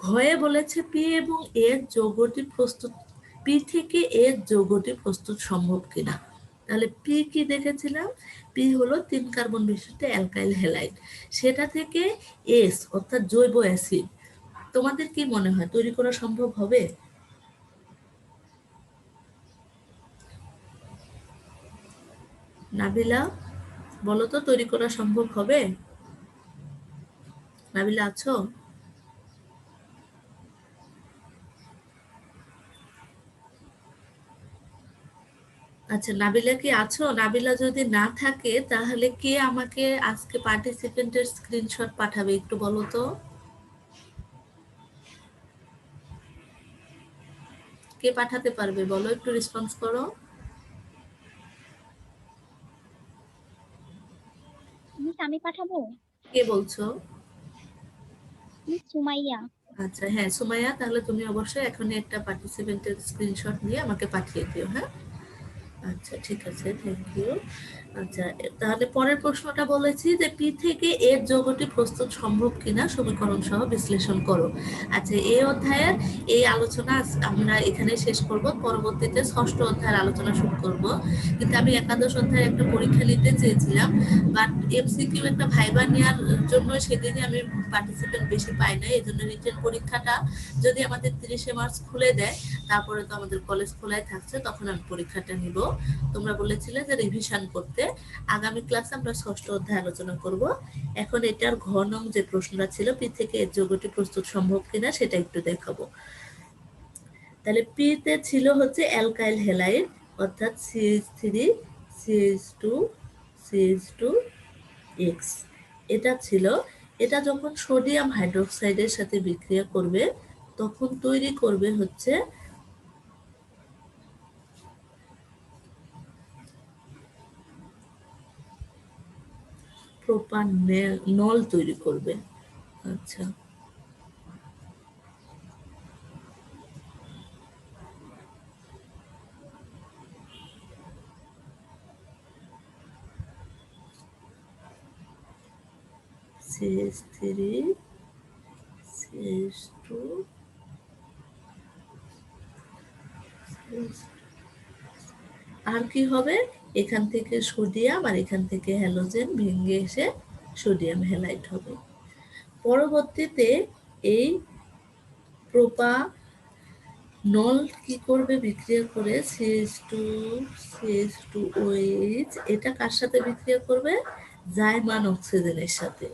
ঘয়ে বলেছে পি এবং এর যৌগটি প্রস্তুত, পি থেকে এর যৌগটি প্রস্তুত সম্ভব কিনা। তাহলে পি কি দেখেছিলাম? পি হলো 3 কার্বন বিশিষ্ট অ্যালকাইল হ্যালাইড, সেটা থেকে এস অর্থাৎ জৈব অ্যাসিড তোমাদের কি মনে হয় তৈরি করা সম্ভব হবে? নাবিলা বলো তো, তৈরি করা সম্ভব হবে? নাবিলা আছো? আচ্ছা, নাবিলা কি আছো? নাবিলা যদি না থাকে তাহলে কে আমাকে আজকে পার্টিসিপেন্টের স্ক্রিনশট পাঠাবে একটু বলো তো। কে পাঠাতে পারবে বলো, একটু রেসপন্স করো। মিস আমি পাঠাবো? কে বলছো? মিস সুমাইয়া। আচ্ছা, হ্যাঁ সুমাইয়া, তাহলে তুমি অবশ্যই এখনই একটা পার্টিসিপেন্টের স্ক্রিনশট নিয়ে আমাকে পাঠিয়ে দিও। হ্যাঁ, আচ্ছা ঠিক আছে, থ্যাংক ইউ। আচ্ছা তাহলে পরের প্রশ্নটা বলেছি যে পি থেকে এর যৌগটি প্রস্তুত সম্ভব কিনা সমীকরণ সহ বিশ্লেষণ করো। আচ্ছা এই অধ্যায়ের এই আলোচনা আমরা এখানে শেষ করব, পরবর্তীতে ষষ্ঠ অধ্যায়ের আলোচনা শুরু করব। কিন্তু আমি একাদশ অধ্যায়ে একটা পরীক্ষা নিতে চেয়েছিলাম, বাট এমসিকিউ একটা ভাইবা নেওয়ার জন্য সেদিনই আমি পার্টিসিপেন্ট বেশি পাই না, এই জন্য রিটেন পরীক্ষাটা যদি আমাদের 30শে মার্চ খুলে দেয়, তারপরে তো আমাদের কলেজ খোলাই থাকছে, তখন আমি পরীক্ষাটা নিব। তোমরা বলেছিলে যে রিভিশন করতে। আগামী ক্লাসে আমরা ষষ্ঠ অধ্যায় আলোচনা করব। এখন এটার ঘ নং যে প্রশ্নটা ছিল পি থেকে এর যৌগটি প্রস্তুত সম্ভব কিনা সেটা একটু দেখাবো। তাহলে পি তে ছিল হচ্ছে অ্যালকাইল হ্যালাইড, অর্থাৎ CH3 CH2 CH2 X। এটা ছিল, এটা যখন সোডিয়াম হাইড্রোক্সাইডের সাথে বিক্রিয়া করবে তখন তৈরি করবে হচ্ছে প্রোপানল তৈরি করবে। আচ্ছা CH3 CH2 আর কি হবে, এখান থেকে সোডিয়াম আর এখান থেকে হ্যালোজেন ভেঙে এসে সোডিয়াম হ্যালাইড হবে। পরবর্তীতে এই প্রোপানল কি করবে, বিক্রিয়া করে CH2CH2OH, এটা কার সাথে বিক্রিয়া করবে, জাইমান অক্সিজেনের সাথে।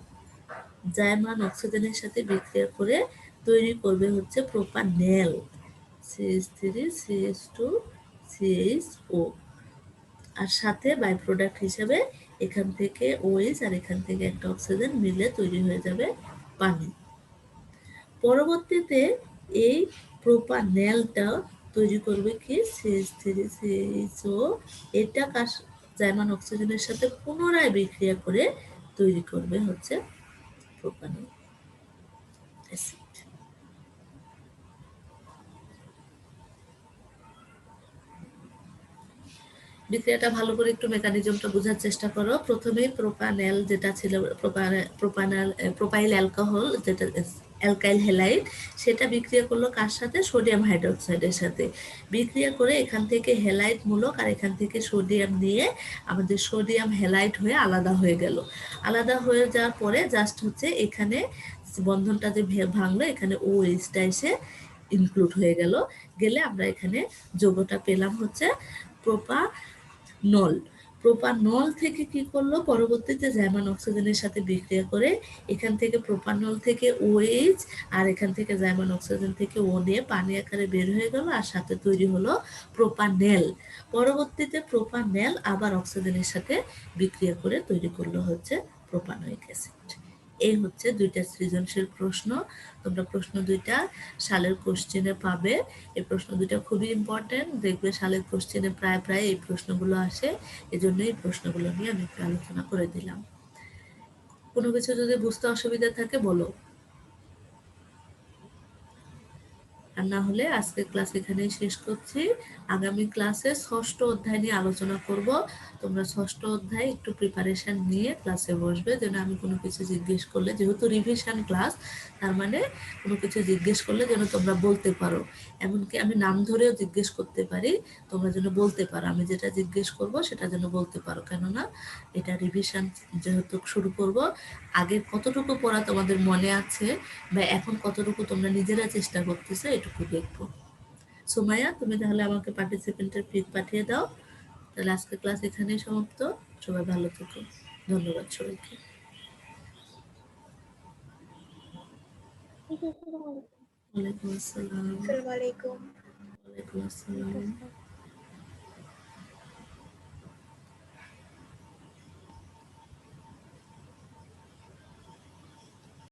জাইমান অক্সিজেনের সাথে বিক্রিয়া করে তৈরি করবে হচ্ছে প্রোপানেল, CH3CH2CHO। আর সাথে বাই প্রোডাক্ট হিসেবে এখান থেকে OH আর এখান থেকে একটা অক্সিজেন মিলে তৈরি হয়ে যাবে পানি। পরবর্তীতে এই প্রোপানেলটা তৈরি করবে কি CH3CHO, এটা জাইমান অক্সিজেনের সাথে পুনরায় বিক্রিয়া করে তৈরি করবে হচ্ছে প্রোপানল অ্যাসিড। বিক্রিয়াটা ভালো করে একটু মেকানিজমটা বোঝার চেষ্টা করো। প্রথমে প্রোপানেল যেটা ছিল, প্রোপাইল অ্যালকোহল যেটা অ্যালকাইল হ্যালাইড, সেটা বিক্রিয়া করলো কার সাথে, সোডিয়াম হাইড্রোক্সাইডের সাথে। বিক্রিয়া করে এখান থেকে হ্যালাইড মূলক আর এখান থেকে সোডিয়াম নিয়ে আমাদের সোডিয়াম হ্যালাইড হয়ে আলাদা হয়ে গেল। আলাদা হয়ে যাওয়ার পরে জাস্ট হচ্ছে এখানে বন্ধনটা যে ভাঙলো, এখানে OH-টা এসে ইনক্লুড হয়ে গেল। গেলে আমরা এখানে যৌগটা পেলাম হচ্ছে প্রোপানল। প্রোপানল থেকে কি করলো, পরবর্তীতে জাইমান অক্সিজেনের সাথে বিক্রিয়া করে এখান থেকে প্রোপানল থেকে OH আর এখান থেকে জাইমান অক্সিজেন থেকে O নিয়ে পানি আকারে বের হয়ে গেল, আর সাথে তৈরি হলো প্রোপানেল। পরবর্তীতে প্রোপানেল আবার অক্সিজেনের সাথে বিক্রিয়া করে তৈরি করলো হচ্ছে প্রোপানোয়িক অ্যাসিড। এই হচ্ছে দুইটা সৃজনশীল প্রশ্ন। তোমরা প্রশ্ন দুইটা সালের কোশ্চেনে পাবে। এই প্রশ্ন দুইটা খুবই ইম্পর্টেন্ট, দেখবে সালের কোশ্চেনে প্রায় প্রায় এই প্রশ্নগুলো আসে, এজন্য এই প্রশ্নগুলো নিয়ে আমি একটু আলোচনা করে দিলাম। কোনো কিছু যদি বুঝতে অসুবিধা থাকে বলো, আর না হলে আজকের ক্লাস এখানেই শেষ করছি। আগামী ক্লাসে ষষ্ঠ অধ্যায় নিয়ে আলোচনা করব। তোমরা ষষ্ঠ অধ্যায় একটু প্রিপারেশন নিয়ে ক্লাসে বসবে, যেন আমি কোনো কিছু জিজ্ঞেস করলে, যেহেতু রিভিশন ক্লাস, তার মানে কোনো কিছু জিজ্ঞেস করলে যেন তোমরা বলতে পারো। এমনকি আমি নাম ধরেও জিজ্ঞেস করতে পারি, তোমরা যেন বলতে পারো, আমি যেটা জিজ্ঞেস করব সেটা যেন বলতে পারো। কেননা এটা রিভিশন যেহেতু শুরু করব, আগে কতটুকু পড়া তোমাদের মনে আছে বা এখন কতটুকু তোমরা নিজেরা চেষ্টা করতেছো এটুকু দেখবো। সুমাইয়া, তুমি তাহলে আমাকে পার্টিসিপেন্টের পিক পাঠিয়ে দাও। তাহলে আজকে ক্লাস এখানেই সমাপ্ত। সবাই ভালো থেকো, ধন্যবাদ সবাইকে। ঠিক আছে, ওয়ালাইকুম আসসালাম। আসসালামু আলাইকুম। ওয়ালাইকুম আসসালাম।